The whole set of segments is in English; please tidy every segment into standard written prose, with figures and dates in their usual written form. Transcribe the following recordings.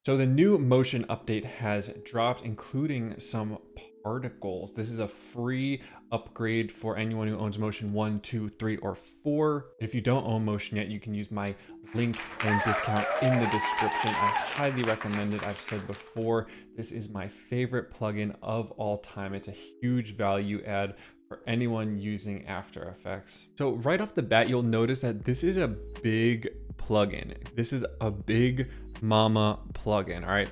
So the new motion update has dropped, including some particles. This is a free upgrade for anyone who owns Motion 1, 2, 3, or 4. If you don't own Motion yet, you can use my link and discount in the description. I highly recommend it. I've said before, this is my favorite plugin of all time. It's a huge value add for anyone using After Effects. So right off the bat, you'll notice that this is a big plugin. This is a big mama plugin. All right,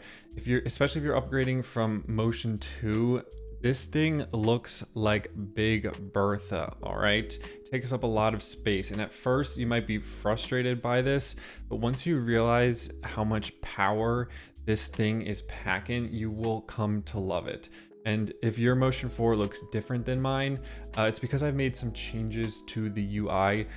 especially if you're upgrading from Motion 2, this thing looks like Big Bertha. All right, takes up a lot of space, and at first you might be frustrated by this, but once you realize how much power this thing is packing, you will come to love it. And if your Motion 4 looks different than mine, it's because I've made some changes to the UI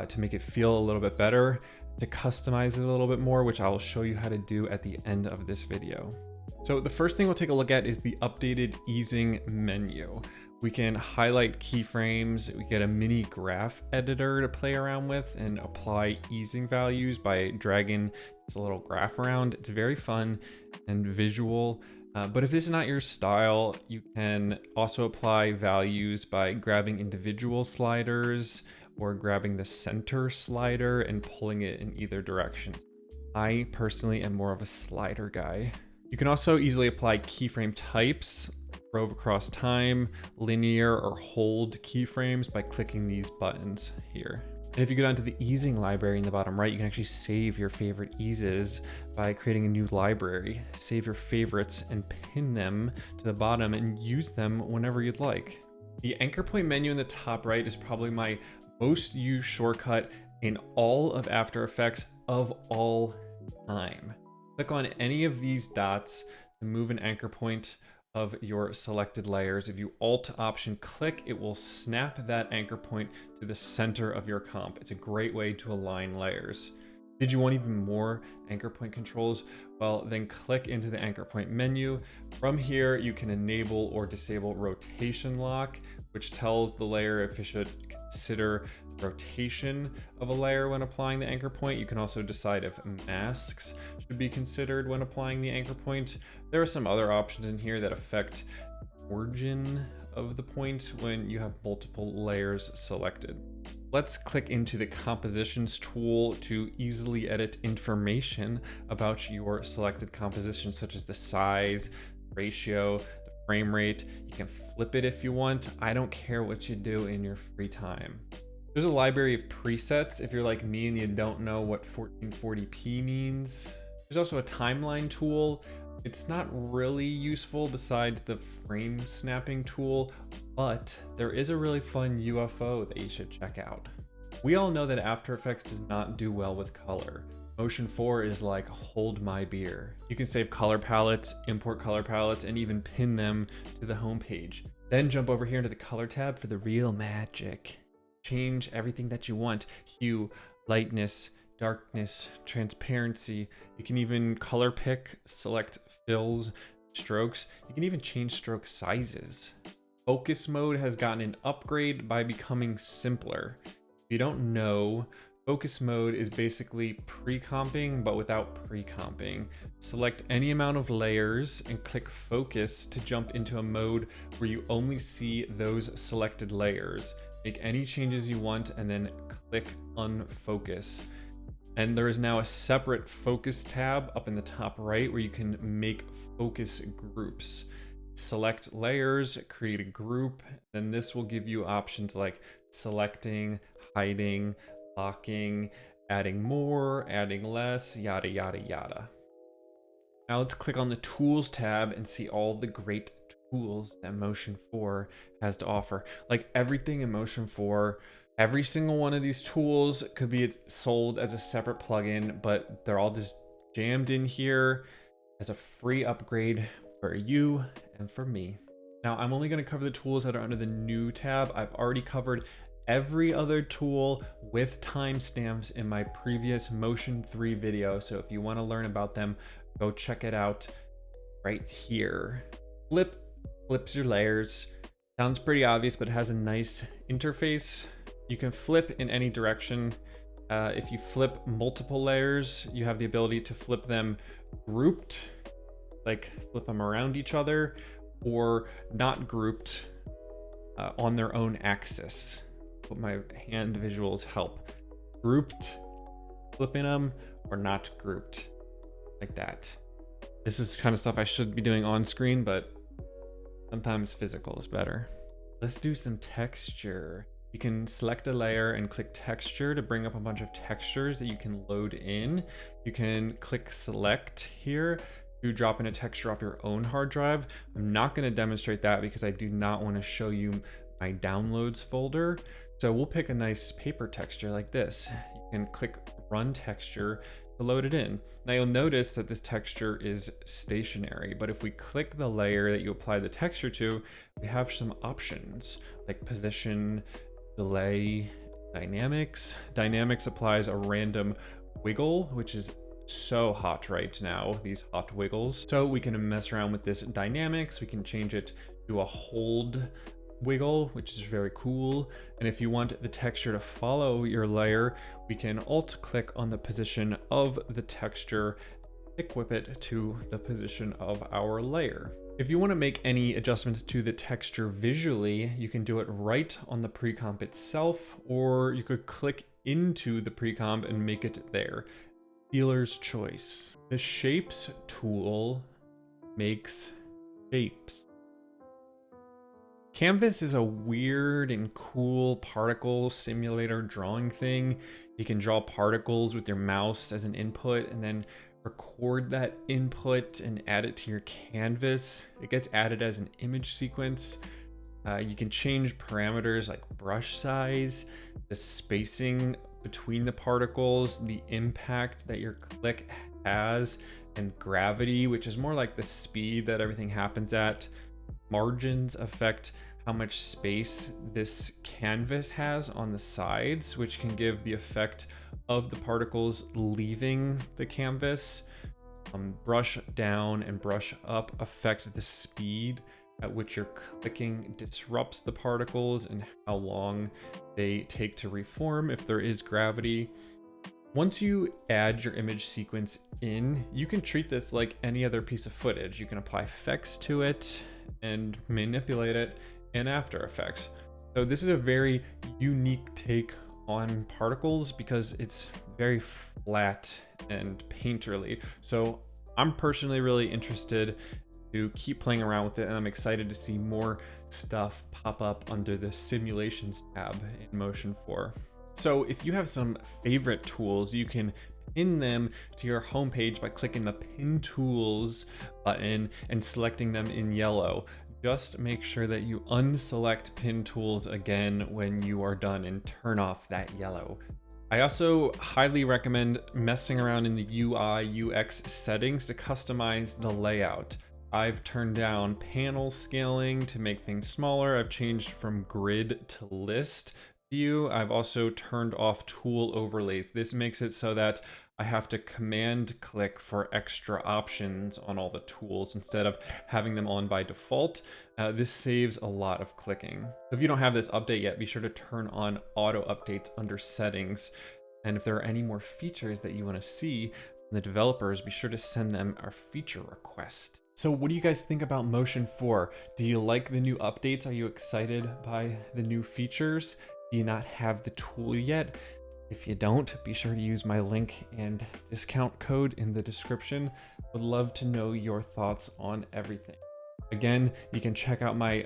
to make it feel a little bit better, to customize it a little bit more, which I'll show you how to do at the end of this video. So the first thing we'll take a look at is the updated easing menu. We can highlight keyframes, we get a mini graph editor to play around with and apply easing values by dragging this little graph around. It's very fun and visual. But if this is not your style, you can also apply values by grabbing individual sliders or grabbing the center slider and pulling it in either direction. I personally am more of a slider guy. You can also easily apply keyframe types, rove across time, linear, or hold keyframes by clicking these buttons here. And if you go down to the easing library in the bottom right, you can actually save your favorite eases by creating a new library. Save your favorites and pin them to the bottom and use them whenever you'd like. The anchor point menu in the top right is probably my most used shortcut in all of After Effects of all time. Click on any of these dots to move an anchor point of your selected layers. If you Alt-Option click, it will snap that anchor point to the center of your comp. It's a great way to align layers. Did you want even more anchor point controls? Well, then click into the anchor point menu. From here, you can enable or disable rotation lock, which tells the layer if it should consider rotation of a layer when applying the anchor point. You can also decide if masks should be considered when applying the anchor point. There are some other options in here that affect origin of the point when you have multiple layers selected. Let's click into the compositions tool to easily edit information about your selected composition, such as the size, ratio, the frame rate. You can flip it if you want. I don't care what you do in your free time. There's a library of presets if you're like me and you don't know what 1440p means. There's also a timeline tool. It's not really useful besides the frame snapping tool, but there is a really fun UFO that you should check out. We all know that After Effects does not do well with color. Motion 4 is like hold my beer. You can save color palettes, import color palettes, and even pin them to the home page. Then jump over here into the color tab for the real magic. Change everything that you want: hue, lightness, darkness, transparency. You can even color pick, select fills, strokes. You can even change stroke sizes. Focus mode has gotten an upgrade by becoming simpler. If you don't know, focus mode is basically pre-comping but without pre-comping. Select any amount of layers and click focus to jump into a mode where you only see those selected layers. Make any changes you want and then click unfocus. And there is now a separate focus tab up in the top right where you can make focus groups. Select layers, create a group, then this will give you options like selecting, hiding, locking, adding more, adding less, yada, yada, yada. Now let's click on the Tools tab and see all the great tools that Motion 4 has to offer. Like everything in Motion 4, every single one of these tools could be sold as a separate plugin, but they're all just jammed in here as a free upgrade for you and for me. Now, I'm only going to cover the tools that are under the new tab. I've already covered every other tool with timestamps in my previous Motion 3 video. So if you want to learn about them, go check it out right here. Flips your layers. Sounds pretty obvious, but it has a nice interface. You can flip in any direction. If you flip multiple layers, you have the ability to flip them grouped, like flip them around each other, or not grouped on their own axis. Hope my hand visuals help. Grouped, flipping them, or not grouped, like that. This is kind of stuff I should be doing on screen, but sometimes physical is better. Let's do some texture. You can select a layer and click texture to bring up a bunch of textures that you can load in. You can click select here to drop in a texture off your own hard drive. I'm not going to demonstrate that because I do not want to show you my downloads folder. So we'll pick a nice paper texture like this. You can click run texture to load it in. Now you'll notice that this texture is stationary, but if we click the layer that you apply the texture to, we have some options like position, delay, dynamics. Dynamics applies a random wiggle, which is so hot right now, these hot wiggles. So we can mess around with this dynamics. We can change it to a hold wiggle, which is very cool. And if you want the texture to follow your layer, we can alt click on the position of the texture, pick whip it to the position of our layer. If you want to make any adjustments to the texture visually, you can do it right on the pre-comp itself, or you could click into the pre-comp and make it there. Dealer's choice. The shapes tool makes shapes. Canvas is a weird and cool particle simulator drawing thing. You can draw particles with your mouse as an input and then record that input and add it to your canvas. It gets added as an image sequence. You can change parameters like brush size, the spacing between the particles, the impact that your click has, and gravity, which is more like the speed that everything happens at. Margins affect how much space this canvas has on the sides, which can give the effect of the particles leaving the canvas. Brush down and brush up affect the speed at which you're clicking disrupts the particles and how long they take to reform if there is gravity. Once you add your image sequence in, you can treat this like any other piece of footage. You can apply effects to it and manipulate it in After Effects. So this is a very unique take on particles because it's very flat and painterly. So I'm personally really interested to keep playing around with it, and I'm excited to see more stuff pop up under the simulations tab in Motion 4. So if you have some favorite tools, you can pin them to your homepage by clicking the Pin Tools button and selecting them in yellow. Just make sure that you unselect Pin Tools again when you are done and turn off that yellow. I also highly recommend messing around in the UI UX settings to customize the layout. I've turned down panel scaling to make things smaller. I've changed from grid to list view. I've also turned off tool overlays. This makes it so that I have to command click for extra options on all the tools instead of having them on by default. This saves a lot of clicking. So if you don't have this update yet, be sure to turn on auto updates under settings. And if there are any more features that you want to see from the developers, be sure to send them our feature request. So what do you guys think about Motion 4? Do you like the new updates? Are you excited by the new features? Do you not have the tool yet? If you don't, be sure to use my link and discount code in the description. Would love to know your thoughts on everything. Again, you can check out my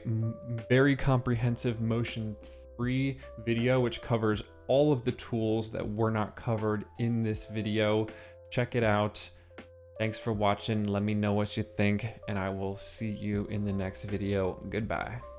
very comprehensive Motion 3 video, which covers all of the tools that were not covered in this video. Check it out. Thanks for watching. Let me know what you think, and I will see you in the next video. Goodbye.